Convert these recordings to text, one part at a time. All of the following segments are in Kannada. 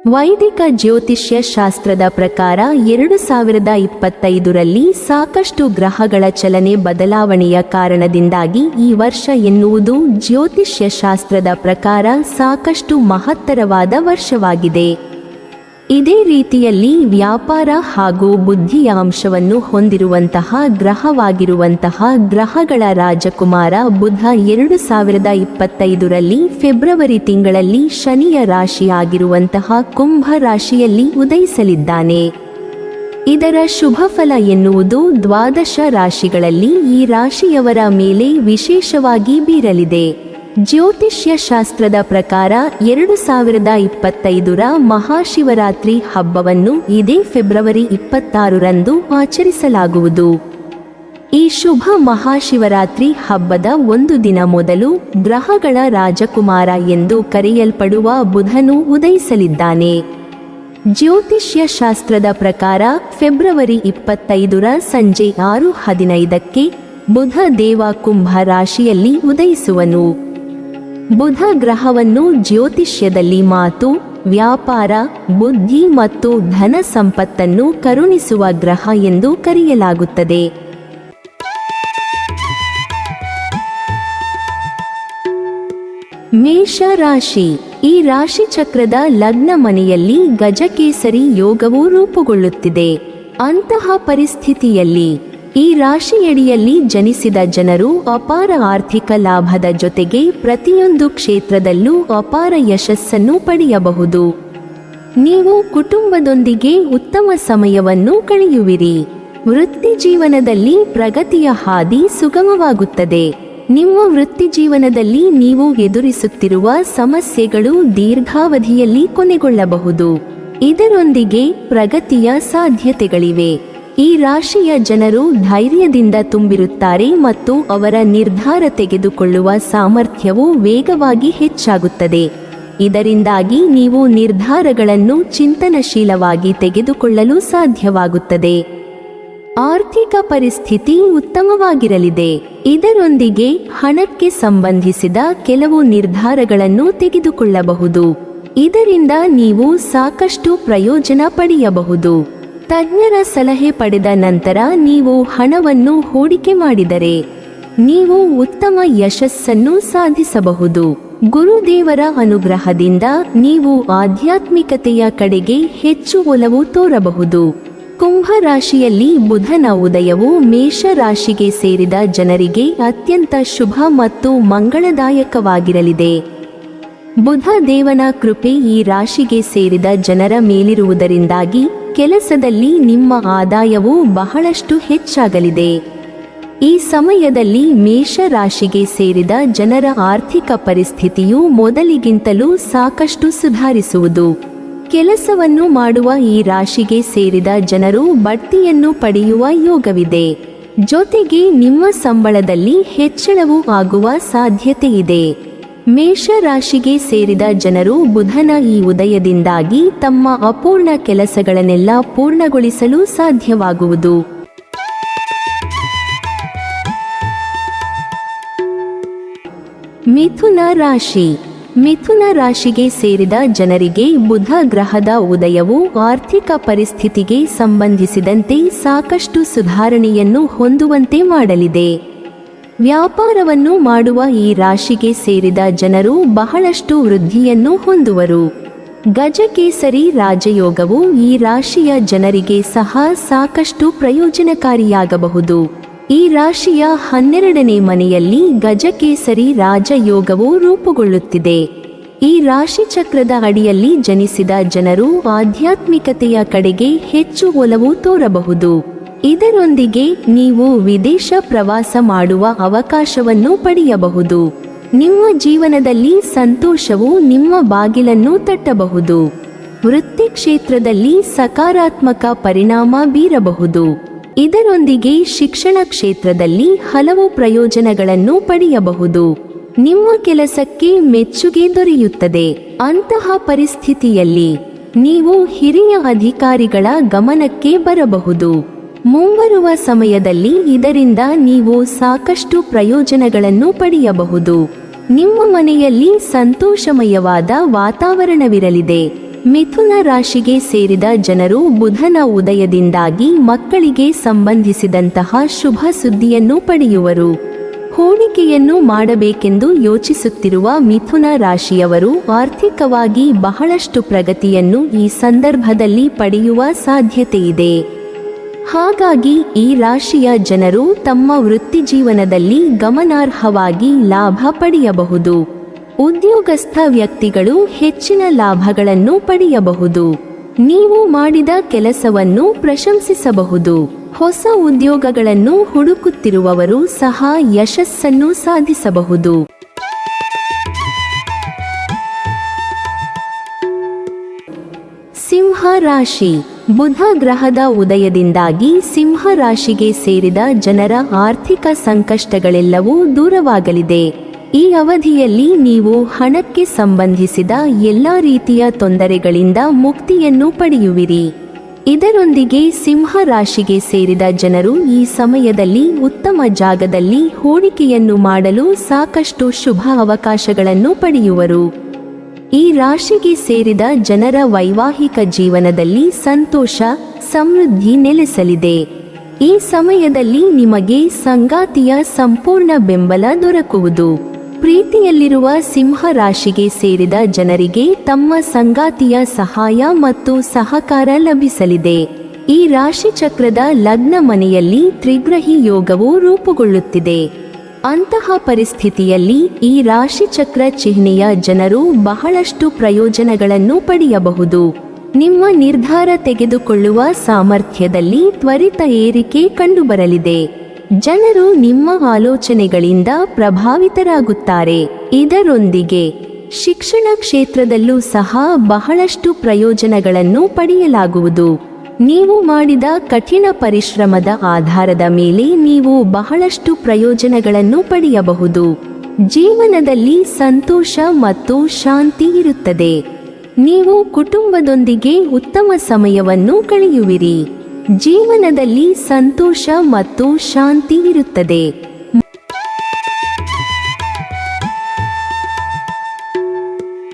ವೈದಿಕ ಜ್ಯೋತಿಷ್ಯ ಶಾಸ್ತ್ರದ ಪ್ರಕಾರ 2025ರಲ್ಲಿ ಸಾಕಷ್ಟು ಗ್ರಹಗಳ ಚಲನೆ ಬದಲಾವಣೆಯ ಕಾರಣದಿಂದಾಗಿ ಈ ವರ್ಷ ಎನ್ನುವುದು ಜ್ಯೋತಿಷ್ಯ ಶಾಸ್ತ್ರದ ಪ್ರಕಾರ ಸಾಕಷ್ಟು ಮಹತ್ತರವಾದ ವರ್ಷವಾಗಿದೆ. ಇದೇ ರೀತಿಯಲ್ಲಿ ವ್ಯಾಪಾರ ಹಾಗೂ ಬುದ್ಧಿಯ ಅಂಶವನ್ನು ಹೊಂದಿರುವಂತಹ ಗ್ರಹವಾಗಿರುವಂತಹ ಗ್ರಹಗಳ ರಾಜಕುಮಾರ ಬುಧ 2025ರಲ್ಲಿ ಫೆಬ್ರವರಿ ತಿಂಗಳಲ್ಲಿ ಶನಿಯ ರಾಶಿಯಾಗಿರುವಂತಹ ಕುಂಭ ರಾಶಿಯಲ್ಲಿ ಉದಯಿಸಲಿದ್ದಾನೆ. ಇದರ ಶುಭಫಲ ಎನ್ನುವುದು ದ್ವಾದಶ ರಾಶಿಗಳಲ್ಲಿ ಈ ರಾಶಿಯವರ ಮೇಲೆ ವಿಶೇಷವಾಗಿ ಬೀರಲಿದೆ. ಜ್ಯೋತಿಷ್ಯ ಶಾಸ್ತ್ರದ ಪ್ರಕಾರ 2025ರ ಮಹಾಶಿವರಾತ್ರಿ ಹಬ್ಬವನ್ನು ಇದೇ ಫೆಬ್ರವರಿ 26ರಂದು ಆಚರಿಸಲಾಗುವುದು. ಈ ಶುಭ ಮಹಾಶಿವರಾತ್ರಿ ಹಬ್ಬದ ಒಂದು ದಿನ ಮೊದಲು ಗ್ರಹಗಳ ರಾಜಕುಮಾರ ಎಂದು ಕರೆಯಲ್ಪಡುವ ಬುಧನು ಉದಯಿಸಲಿದ್ದಾನೆ. ಜ್ಯೋತಿಷ್ಯ ಶಾಸ್ತ್ರದ ಪ್ರಕಾರ ಫೆಬ್ರವರಿ 25ರ ಸಂಜೆ 6:15ಕ್ಕೆ ಬುಧ ದೇವ ಕುಂಭ ರಾಶಿಯಲ್ಲಿ ಉದಯಿಸುವನು. ಬುಧ ಗ್ರಹವನ್ನು ಜ್ಯೋತಿಷ್ಯದಲ್ಲಿ ಮಾತು, ವ್ಯಾಪಾರ, ಬುದ್ಧಿ ಮತ್ತು ಧನ ಸಂಪತ್ತನ್ನು ಕರುಣಿಸುವ ಗ್ರಹ ಎಂದು ಕರೆಯಲಾಗುತ್ತದೆ. ಮೇಷ ರಾಶಿ. ಈ ರಾಶಿ ಚಕ್ರದ ಲಗ್ನ ಮನೆಯಲ್ಲಿ ಗಜಕೇಸರಿ ಯೋಗವು ರೂಪುಗೊಳ್ಳುತ್ತಿದೆ. ಅಂತಹ ಪರಿಸ್ಥಿತಿಯಲ್ಲಿ ಈ ರಾಶಿಯಡಿಯಲ್ಲಿ ಜನಿಸಿದ ಜನರು ಅಪಾರ ಆರ್ಥಿಕ ಲಾಭದ ಜೊತೆಗೆ ಪ್ರತಿಯೊಂದು ಕ್ಷೇತ್ರದಲ್ಲೂ ಅಪಾರ ಯಶಸ್ಸನ್ನು ಪಡೆಯಬಹುದು. ನೀವು ಕುಟುಂಬದೊಂದಿಗೆ ಉತ್ತಮ ಸಮಯವನ್ನು ಕಳೆಯುವಿರಿ. ವೃತ್ತಿ ಜೀವನದಲ್ಲಿ ಪ್ರಗತಿಯ ಹಾದಿ ಸುಗಮವಾಗುತ್ತದೆ. ನಿಮ್ಮ ವೃತ್ತಿ ಜೀವನದಲ್ಲಿ ನೀವು ಎದುರಿಸುತ್ತಿರುವ ಸಮಸ್ಯೆಗಳು ದೀರ್ಘಾವಧಿಯಲ್ಲಿ ಕೊನೆಗೊಳ್ಳಬಹುದು. ಇದರೊಂದಿಗೆ ಪ್ರಗತಿಯ ಸಾಧ್ಯತೆಗಳಿವೆ. ಈ ರಾಶಿಯ ಜನರು ಧೈರ್ಯದಿಂದ ತುಂಬಿರುತ್ತಾರೆ ಮತ್ತು ಅವರ ನಿರ್ಧಾರ ತೆಗೆದುಕೊಳ್ಳುವ ಸಾಮರ್ಥ್ಯವು ವೇಗವಾಗಿ ಹೆಚ್ಚಾಗುತ್ತದೆ. ಇದರಿಂದಾಗಿ ನೀವು ನಿರ್ಧಾರಗಳನ್ನು ಚಿಂತನಶೀಲವಾಗಿ ತೆಗೆದುಕೊಳ್ಳಲು ಸಾಧ್ಯವಾಗುತ್ತದೆ. ಆರ್ಥಿಕ ಪರಿಸ್ಥಿತಿ ಉತ್ತಮವಾಗಿರಲಿದೆ. ಇದರೊಂದಿಗೆ ಹಣಕ್ಕೆ ಸಂಬಂಧಿಸಿದ ಕೆಲವು ನಿರ್ಧಾರಗಳನ್ನು ತೆಗೆದುಕೊಳ್ಳಬಹುದು. ಇದರಿಂದ ನೀವು ಸಾಕಷ್ಟು ಪ್ರಯೋಜನ ಪಡೆಯಬಹುದು. ತಜ್ಞರ ಸಲಹೆ ಪಡೆದ ನಂತರ ನೀವು ಹಣವನ್ನು ಹೂಡಿಕೆ ಮಾಡಿದರೆ ನೀವು ಉತ್ತಮ ಯಶಸ್ಸನ್ನು ಸಾಧಿಸಬಹುದು. ಗುರುದೇವರ ಅನುಗ್ರಹದಿಂದ ನೀವು ಆಧ್ಯಾತ್ಮಿಕತೆಯ ಕಡೆಗೆ ಹೆಚ್ಚು ಒಲವು ತೋರಬಹುದು. ಕುಂಭ ರಾಶಿಯಲ್ಲಿ ಬುಧನ ಉದಯವು ಮೇಷ ರಾಶಿಗೆ ಸೇರಿದ ಜನರಿಗೆ ಅತ್ಯಂತ ಶುಭ ಮತ್ತು ಮಂಗಳದಾಯಕವಾಗಿರಲಿದೆ. ಬುಧ ದೇವನ ಕೃಪೆ ಈ ರಾಶಿಗೆ ಸೇರಿದ ಜನರ ಮೇಲಿರುವುದರಿಂದಾಗಿ ಕೆಲಸದಲ್ಲಿ ನಿಮ್ಮ ಆದಾಯವು ಬಹಳಷ್ಟು ಹೆಚ್ಚಾಗಲಿದೆ. ಈ ಸಮಯದಲ್ಲಿ ಮೇಷ ರಾಶಿಗೆ ಸೇರಿದ ಜನರ ಆರ್ಥಿಕ ಪರಿಸ್ಥಿತಿಯು ಮೊದಲಿಗಿಂತಲೂ ಸಾಕಷ್ಟು ಸುಧಾರಿಸುವುದು. ಕೆಲಸವನ್ನು ಮಾಡುವ ಈ ರಾಶಿಗೆ ಸೇರಿದ ಜನರು ಬಡ್ತಿಯನ್ನು ಪಡೆಯುವ ಯೋಗವಿದೆ. ಜೊತೆಗೆ ನಿಮ್ಮ ಸಂಬಳದಲ್ಲಿ ಹೆಚ್ಚಳವೂ ಆಗುವ ಸಾಧ್ಯತೆಯಿದೆ. ಮೇಷ ರಾಶಿಗೆ ಸೇರಿದ ಜನರು ಬುಧನ ಈ ಉದಯದಿಂದಾಗಿ ತಮ್ಮ ಅಪೂರ್ಣ ಕೆಲಸಗಳನ್ನೆಲ್ಲ ಪೂರ್ಣಗೊಳಿಸಲು ಸಾಧ್ಯವಾಗುವುದು. ಮಿಥುನ ರಾಶಿ. ಮಿಥುನ ರಾಶಿಗೆ ಸೇರಿದ ಜನರಿಗೆ ಬುಧ ಗ್ರಹದ ಉದಯವು ಆರ್ಥಿಕ ಪರಿಸ್ಥಿತಿಗೆ ಸಂಬಂಧಿಸಿದಂತೆ ಸಾಕಷ್ಟು ಸುಧಾರಣೆಯನ್ನು ಹೊಂದುವಂತೆ ಮಾಡಲಿದೆ. ವ್ಯಾಪಾರವನ್ನು ಮಾಡುವ ಈ ರಾಶಿಗೆ ಸೇರಿದ ಜನರು ಬಹಳಷ್ಟು ವೃದ್ಧಿಯನ್ನು ಹೊಂದುವರು. ಗಜಕೇಸರಿ ರಾಜಯೋಗವು ಈ ರಾಶಿಯ ಜನರಿಗೆ ಸಹ ಸಾಕಷ್ಟು ಪ್ರಯೋಜನಕಾರಿಯಾಗಬಹುದು. ಈ ರಾಶಿಯ 12ನೇ ಮನೆಯಲ್ಲಿ ಗಜಕೇಸರಿ ರಾಜಯೋಗವು ರೂಪುಗೊಳ್ಳುತ್ತಿದೆ. ಈ ರಾಶಿ ಚಕ್ರದ ಅಡಿಯಲ್ಲಿ ಜನಿಸಿದ ಜನರು ಆಧ್ಯಾತ್ಮಿಕತೆಯ ಕಡೆಗೆ ಹೆಚ್ಚು ಒಲವು ತೋರಬಹುದು. ಇದರೊಂದಿಗೆ ನೀವು ವಿದೇಶ ಪ್ರವಾಸ ಮಾಡುವ ಅವಕಾಶವನ್ನು ಪಡೆಯಬಹುದು. ನಿಮ್ಮ ಜೀವನದಲ್ಲಿ ಸಂತೋಷವು ನಿಮ್ಮ ಬಾಗಿಲನ್ನು ತಟ್ಟಬಹುದು. ವೃತ್ತಿ ಕ್ಷೇತ್ರದಲ್ಲಿ ಸಕಾರಾತ್ಮಕ ಪರಿಣಾಮ ಬೀರಬಹುದು. ಇದರೊಂದಿಗೆ ಶಿಕ್ಷಣ ಕ್ಷೇತ್ರದಲ್ಲಿ ಹಲವು ಪ್ರಯೋಜನಗಳನ್ನು ಪಡೆಯಬಹುದು. ನಿಮ್ಮ ಕೆಲಸಕ್ಕೆ ಮೆಚ್ಚುಗೆ ದೊರೆಯುತ್ತದೆ. ಅಂತಹ ಪರಿಸ್ಥಿತಿಯಲ್ಲಿ ನೀವು ಹಿರಿಯ ಅಧಿಕಾರಿಗಳ ಗಮನಕ್ಕೆ ಬರಬಹುದು. ಮುಂಬರುವ ಸಮಯದಲ್ಲಿ ಇದರಿಂದ ನೀವು ಸಾಕಷ್ಟು ಪ್ರಯೋಜನಗಳನ್ನು ಪಡೆಯಬಹುದು. ನಿಮ್ಮ ಮನೆಯಲ್ಲಿ ಸಂತೋಷಮಯವಾದ ವಾತಾವರಣವಿರಲಿದೆ. ಮಿಥುನ ರಾಶಿಗೆ ಸೇರಿದ ಜನರು ಬುಧನ ಉದಯದಿಂದಾಗಿ ಮಕ್ಕಳಿಗೆ ಸಂಬಂಧಿಸಿದಂತಹ ಶುಭ ಸುದ್ದಿಯನ್ನು ಪಡೆಯುವರು. ಹೂಡಿಕೆಯನ್ನು ಮಾಡಬೇಕೆಂದು ಯೋಚಿಸುತ್ತಿರುವ ಮಿಥುನ ರಾಶಿಯವರು ಆರ್ಥಿಕವಾಗಿ ಬಹಳಷ್ಟು ಪ್ರಗತಿಯನ್ನು ಈ ಸಂದರ್ಭದಲ್ಲಿ ಪಡೆಯುವ ಸಾಧ್ಯತೆಯಿದೆ. ಹಾಗಾಗಿ ಈ ರಾಶಿಯ ಜನರು ತಮ್ಮ ವೃತ್ತಿಜೀವನದಲ್ಲಿ ಗಮನಾರ್ಹವಾಗಿ ಲಾಭ ಪಡೆಯಬಹುದು. ಉದ್ಯೋಗಸ್ಥ ವ್ಯಕ್ತಿಗಳು ಹೆಚ್ಚಿನ ಲಾಭಗಳನ್ನು ಪಡೆಯಬಹುದು. ನೀವು ಮಾಡಿದ ಕೆಲಸವನ್ನು ಪ್ರಶಂಸಿಸಬಹುದು. ಹೊಸ ಉದ್ಯೋಗಗಳನ್ನು ಹುಡುಕುತ್ತಿರುವವರು ಸಹ ಯಶಸ್ಸನ್ನು ಸಾಧಿಸಬಹುದು. ಸಿಂಹ ರಾಶಿ. ಬುಧ ಗ್ರಹದ ಉದಯದಿಂದಾಗಿ ಸಿಂಹ ರಾಶಿಗೆ ಸೇರಿದ ಜನರ ಆರ್ಥಿಕ ಸಂಕಷ್ಟಗಳೆಲ್ಲವೂ ದೂರವಾಗಲಿದೆ. ಈ ಅವಧಿಯಲ್ಲಿ ನೀವು ಹಣಕ್ಕೆ ಸಂಬಂಧಿಸಿದ ಎಲ್ಲ ರೀತಿಯ ತೊಂದರೆಗಳಿಂದ ಮುಕ್ತಿಯನ್ನು ಪಡೆಯುವಿರಿ. ಇದರೊಂದಿಗೆ ಸಿಂಹ ರಾಶಿಗೆ ಸೇರಿದ ಜನರು ಈ ಸಮಯದಲ್ಲಿ ಉತ್ತಮ ಜಾಗದಲ್ಲಿ ಹೂಡಿಕೆಯನ್ನು ಮಾಡಲು ಸಾಕಷ್ಟು ಶುಭ ಅವಕಾಶಗಳನ್ನು ಪಡೆಯುವರು. ಈ ರಾಶಿಗೆ ಸೇರಿದ ಜನರ ವೈವಾಹಿಕ ಜೀವನದಲ್ಲಿ ಸಂತೋಷ, ಸಮೃದ್ಧಿ ನೆಲೆಸಲಿದೆ. ಈ ಸಮಯದಲ್ಲಿ ನಿಮಗೆ ಸಂಗಾತಿಯ ಸಂಪೂರ್ಣ ಬೆಂಬಲ ದೊರಕುವುದು. ಪ್ರೀತಿಯಲ್ಲಿರುವ ಸಿಂಹ ರಾಶಿಗೆ ಸೇರಿದ ಜನರಿಗೆ ತಮ್ಮ ಸಂಗಾತಿಯ ಸಹಾಯ ಮತ್ತು ಸಹಕಾರ ಲಭಿಸಲಿದೆ. ಈ ರಾಶಿ ಚಕ್ರದ ಲಗ್ನ ಮನೆಯಲ್ಲಿ ತ್ರಿಗ್ರಹಿ ಯೋಗವು ರೂಪುಗೊಳ್ಳುತ್ತಿದೆ. ಅಂತಹ ಪರಿಸ್ಥಿತಿಯಲ್ಲಿ ಈ ರಾಶಿ ಚಕ್ರ ಚಿಹ್ನೆಯ ಜನರು ಬಹಳಷ್ಟು ಪ್ರಯೋಜನಗಳನ್ನು ಪಡೆಯಬಹುದು. ನಿಮ್ಮ ನಿರ್ಧಾರ ತೆಗೆದುಕೊಳ್ಳುವ ಸಾಮರ್ಥ್ಯದಲ್ಲಿ ತ್ವರಿತ ಏರಿಕೆ ಕಂಡುಬರಲಿದೆ. ಜನರು ನಿಮ್ಮ ಆಲೋಚನೆಗಳಿಂದ ಪ್ರಭಾವಿತರಾಗುತ್ತಾರೆ. ಇದರೊಂದಿಗೆ ಶಿಕ್ಷಣ ಕ್ಷೇತ್ರದಲ್ಲೂ ಸಹ ಬಹಳಷ್ಟು ಪ್ರಯೋಜನಗಳನ್ನು ಪಡೆಯಲಾಗುವುದು. ನೀವು ಮಾಡಿದ ಕಠಿಣ ಪರಿಶ್ರಮದ ಆಧಾರದ ಮೇಲೆ ನೀವು ಬಹಳಷ್ಟು ಪ್ರಯೋಜನಗಳನ್ನು ಪಡೆಯಬಹುದು. ಜೀವನದಲ್ಲಿ ಸಂತೋಷ ಮತ್ತು ಶಾಂತಿ ಇರುತ್ತದೆ. ನೀವು ಕುಟುಂಬದೊಂದಿಗೆ ಉತ್ತಮ ಸಮಯವನ್ನು ಕಳೆಯುವಿರಿ. ಜೀವನದಲ್ಲಿ ಸಂತೋಷ ಮತ್ತು ಶಾಂತಿ ಇರುತ್ತದೆ.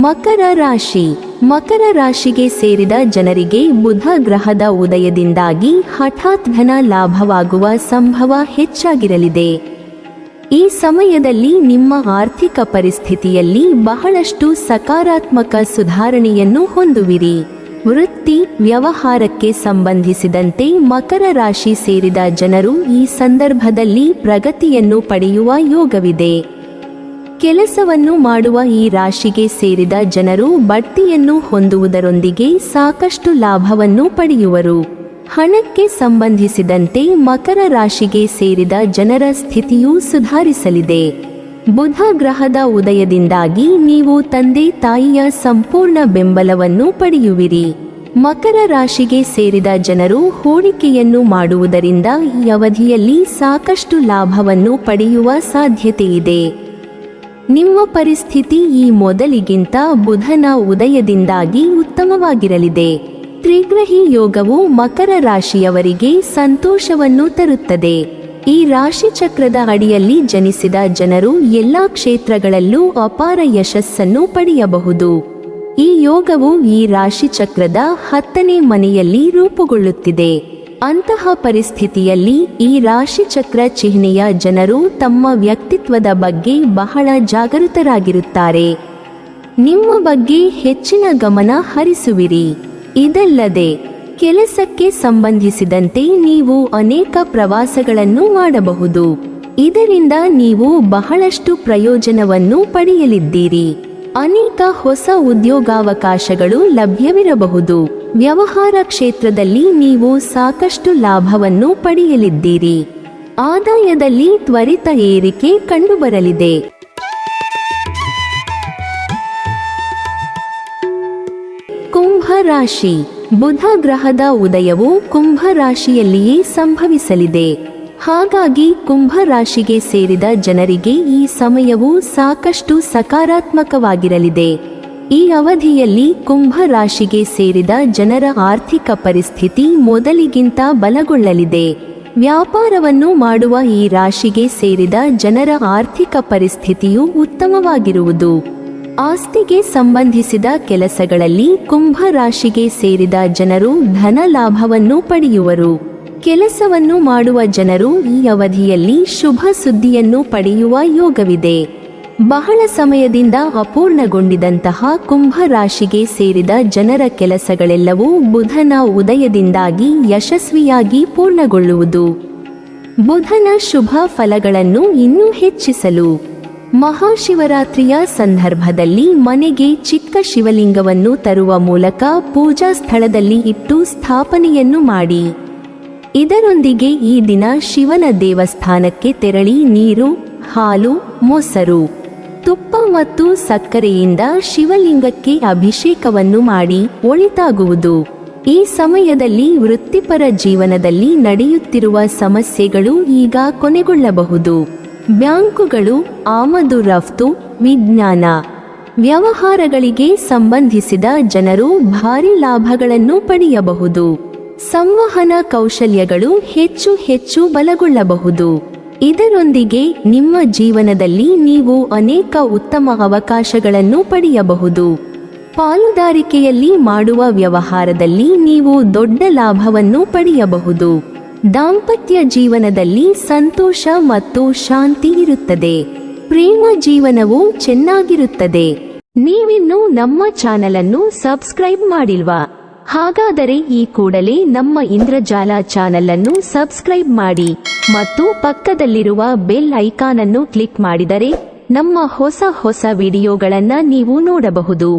ಮಕರ ರಾಶಿ. ಮಕರ ರಾಶಿಗೆ ಸೇರಿದ ಜನರಿಗೆ ಬುಧ ಗ್ರಹದ ಉದಯದಿಂದಾಗಿ ಹಠಾತ್ ಧನ ಲಾಭವಾಗುವ ಸಂಭವ ಹೆಚ್ಚಾಗಿರಲಿದೆ. ಈ ಸಮಯದಲ್ಲಿ ನಿಮ್ಮ ಆರ್ಥಿಕ ಪರಿಸ್ಥಿತಿಯಲ್ಲಿ ಬಹಳಷ್ಟು ಸಕಾರಾತ್ಮಕ ಸುಧಾರಣೆಯನ್ನು ಹೊಂದುವಿರಿ. ವೃತ್ತಿ, ವ್ಯವಹಾರಕ್ಕೆ ಸಂಬಂಧಿಸಿದಂತೆ ಮಕರ ರಾಶಿ ಸೇರಿದ ಜನರು ಈ ಸಂದರ್ಭದಲ್ಲಿ ಪ್ರಗತಿಯನ್ನು ಪಡೆಯುವ ಯೋಗವಿದೆ. ಕೆಲಸವನ್ನು ಮಾಡುವ ಈ ರಾಶಿಗೆ ಸೇರಿದ ಜನರು ಬಡ್ತಿಯನ್ನು ಹೊಂದುವುದರೊಂದಿಗೆ ಸಾಕಷ್ಟು ಲಾಭವನ್ನು ಪಡೆಯುವರು. ಹಣಕ್ಕೆ ಸಂಬಂಧಿಸಿದಂತೆ ಮಕರ ರಾಶಿಗೆ ಸೇರಿದ ಜನರ ಸ್ಥಿತಿಯೂ ಸುಧಾರಿಸಲಿದೆ. ಬುಧ ಗ್ರಹದ ಉದಯದಿಂದಾಗಿ ನೀವು ತಂದೆ ತಾಯಿಯ ಸಂಪೂರ್ಣ ಬೆಂಬಲವನ್ನು ಪಡೆಯುವಿರಿ. ಮಕರ ರಾಶಿಗೆ ಸೇರಿದ ಜನರು ಹೂಡಿಕೆಯನ್ನು ಮಾಡುವುದರಿಂದ ಈ ಅವಧಿಯಲ್ಲಿ ಸಾಕಷ್ಟು ಲಾಭವನ್ನು ಪಡೆಯುವ ಸಾಧ್ಯತೆಯಿದೆ. ನಿಮ್ಮ ಪರಿಸ್ಥಿತಿ ಈ ಮೊದಲಿಗಿಂತ ಬುಧನ ಉದಯದಿಂದಾಗಿ ಉತ್ತಮವಾಗಿರಲಿದೆ. ತ್ರಿಗ್ರಹಿ ಯೋಗವು ಮಕರ ರಾಶಿಯವರಿಗೆ ಸಂತೋಷವನ್ನು ತರುತ್ತದೆ. ಈ ರಾಶಿ ಚಕ್ರದ ಅಡಿಯಲ್ಲಿ ಜನಿಸಿದ ಜನರು ಎಲ್ಲಾ ಕ್ಷೇತ್ರಗಳಲ್ಲೂ ಅಪಾರ ಯಶಸ್ಸನ್ನು ಪಡೆಯಬಹುದು. ಈ ಯೋಗವು ಈ ರಾಶಿ ಚಕ್ರದ 10ನೇ ಮನೆಯಲ್ಲಿ ರೂಪುಗೊಳ್ಳುತ್ತಿದೆ. ಅಂತಹ ಪರಿಸ್ಥಿತಿಯಲ್ಲಿ ಈ ರಾಶಿ ಚಕ್ರ ಚಿಹ್ನೆಯ ಜನರು ತಮ್ಮ ವ್ಯಕ್ತಿತ್ವದ ಬಗ್ಗೆ ಬಹಳ ಜಾಗರೂಕರಾಗಿರುತ್ತಾರೆ. ನಿಮ್ಮ ಬಗ್ಗೆ ಹೆಚ್ಚಿನ ಗಮನ ಹರಿಸುವಿರಿ. ಇದಲ್ಲದೆ ಕೆಲಸಕ್ಕೆ ಸಂಬಂಧಿಸಿದಂತೆ ನೀವು ಅನೇಕ ಪ್ರವಾಸಗಳನ್ನು ಮಾಡಬಹುದು. ಇದರಿಂದ ನೀವು ಬಹಳಷ್ಟು ಪ್ರಯೋಜನವನ್ನು ಪಡೆಯಲಿದ್ದೀರಿ. ಅನೇಕ ಹೊಸ ಉದ್ಯೋಗಾವಕಾಶಗಳು ಲಭ್ಯವಿರಬಹುದು. ವ್ಯವಹಾರ ಕ್ಷೇತ್ರದಲ್ಲಿ ನೀವು ಸಾಕಷ್ಟು ಲಾಭವನ್ನು ಪಡೆಯಲಿದ್ದೀರಿ. ಆದಾಯದಲ್ಲಿ ತ್ವರಿತ ಏರಿಕೆ ಕಂಡುಬರಲಿದೆ. ಕುಂಭ ರಾಶಿ. ಬುಧ ಗ್ರಹದ ಉದಯವು ಕುಂಭ ರಾಶಿಯಲ್ಲಿಯೇ ಸಂಭವಿಸಲಿದೆ. ಹಾಗಾಗಿ ಕುಂಭ ರಾಶಿಗೆ ಸೇರಿದ ಜನರಿಗೆ ಈ ಸಮಯವು ಸಾಕಷ್ಟು ಸಕಾರಾತ್ಮಕವಾಗಿರಲಿದೆ. ಈ ಅವಧಿಯಲ್ಲಿ ಕುಂಭ ರಾಶಿಗೆ ಸೇರಿದ ಜನರ ಆರ್ಥಿಕ ಪರಿಸ್ಥಿತಿ ಮೊದಲಿಗಿಂತ ಬಲಗೊಳ್ಳಲಿದೆ. ವ್ಯಾಪಾರವನ್ನು ಮಾಡುವ ಈ ರಾಶಿಗೆ ಸೇರಿದ ಜನರ ಆರ್ಥಿಕ ಪರಿಸ್ಥಿತಿಯು ಉತ್ತಮವಾಗಿರುವುದು. ಆಸ್ತಿಗೆ ಸಂಬಂಧಿಸಿದ ಕೆಲಸಗಳಲ್ಲಿ ಕುಂಭ ರಾಶಿಗೆ ಸೇರಿದ ಜನರು ಧನ ಲಾಭವನ್ನು ಪಡೆಯುವರು. ಕೆಲಸವನ್ನು ಮಾಡುವ ಜನರು ಈ ಅವಧಿಯಲ್ಲಿ ಶುಭ ಸುದ್ದಿಯನ್ನು ಪಡೆಯುವ ಯೋಗವಿದೆ. ಬಹಳ ಸಮಯದಿಂದ ಅಪೂರ್ಣಗೊಂಡಿದ್ದಂತಹ ಕುಂಭ ರಾಶಿಗೆ ಸೇರಿದ ಜನರ ಕೆಲಸಗಳೆಲ್ಲವೂ ಬುಧನ ಉದಯದಿಂದಾಗಿ ಯಶಸ್ವಿಯಾಗಿ ಪೂರ್ಣಗೊಳ್ಳುವುದು. ಬುಧನ ಶುಭ ಫಲಗಳನ್ನು ಇನ್ನೂ ಹೆಚ್ಚಿಸಲು ಮಹಾಶಿವರಾತ್ರಿಯ ಸಂದರ್ಭದಲ್ಲಿ ಮನೆಗೆ ಚಿಕ್ಕ ಶಿವಲಿಂಗವನ್ನು ತರುವ ಮೂಲಕ ಪೂಜಾ ಸ್ಥಳದಲ್ಲಿ ಇಟ್ಟು ಸ್ಥಾಪನೆಯನ್ನು ಮಾಡಿ. ಇದರೊಂದಿಗೆ ಈ ದಿನ ಶಿವನ ದೇವಸ್ಥಾನಕ್ಕೆ ತೆರಳಿ ನೀರು, ಹಾಲು, ಮೊಸರು, ತುಪ್ಪ ಮತ್ತು ಸಕ್ಕರೆಯಿಂದ ಶಿವಲಿಂಗಕ್ಕೆ ಅಭಿಷೇಕವನ್ನು ಮಾಡಿ ಒಳಿತಾಗುವುದು. ಈ ಸಮಯದಲ್ಲಿ ವೃತ್ತಿಪರ ಜೀವನದಲ್ಲಿ ನಡೆಯುತ್ತಿರುವ ಸಮಸ್ಯೆಗಳು ಈಗ ಕೊನೆಗೊಳ್ಳಬಹುದು. ಬ್ಯಾಂಕುಗಳು, ಆಮದು ರಫ್ತು, ವಿಜ್ಞಾನ, ವ್ಯವಹಾರಗಳಿಗೆ ಸಂಬಂಧಿಸಿದ ಜನರು ಭಾರಿ ಲಾಭಗಳನ್ನು ಪಡೆಯಬಹುದು. ಸಂವಹನ ಕೌಶಲ್ಯಗಳು ಹೆಚ್ಚು ಹೆಚ್ಚು ಬಲಗೊಳ್ಳಬಹುದು. ಇದರೊಂದಿಗೆ ನಿಮ್ಮ ಜೀವನದಲ್ಲಿ ನೀವು ಅನೇಕ ಉತ್ತಮ ಅವಕಾಶಗಳನ್ನು ಪಡೆಯಬಹುದು. ಪಾಲುದಾರಿಕೆಯಲ್ಲಿ ಮಾಡುವ ವ್ಯವಹಾರದಲ್ಲಿ ನೀವು ದೊಡ್ಡ ಲಾಭವನ್ನು ಪಡೆಯಬಹುದು. ದಾಂಪತ್ಯ ಜೀವನದಲ್ಲಿ ಸಂತೋಷ ಮತ್ತು ಶಾಂತಿ ಇರುತ್ತದೆ. ಪ್ರೇಮ ಜೀವನವು ಚೆನ್ನಾಗಿರುತ್ತದೆ. ನೀವಿನ್ನೂ ನಮ್ಮ ಚಾನೆಲ್ ಅನ್ನು ಸಬ್ಸ್ಕ್ರೈಬ್ ಮಾಡಿಲ್ವಾ? ಹಾಗಾದರೆ ಈ ಕೂಡಲೇ ನಮ್ಮ ಇಂದ್ರಜಾಲ ಚಾನೆಲ್ ಅನ್ನು ಸಬ್ಸ್ಕ್ರೈಬ್ ಮಾಡಿ ಮತ್ತು ಪಕ್ಕದಲ್ಲಿರುವ ಬೆಲ್ ಐಕಾನ್ ಅನ್ನು ಕ್ಲಿಕ್ ಮಾಡಿದರೆ ನಮ್ಮ ಹೊಸ ವಿಡಿಯೋಗಳನ್ನು ನೀವು ನೋಡಬಹುದು.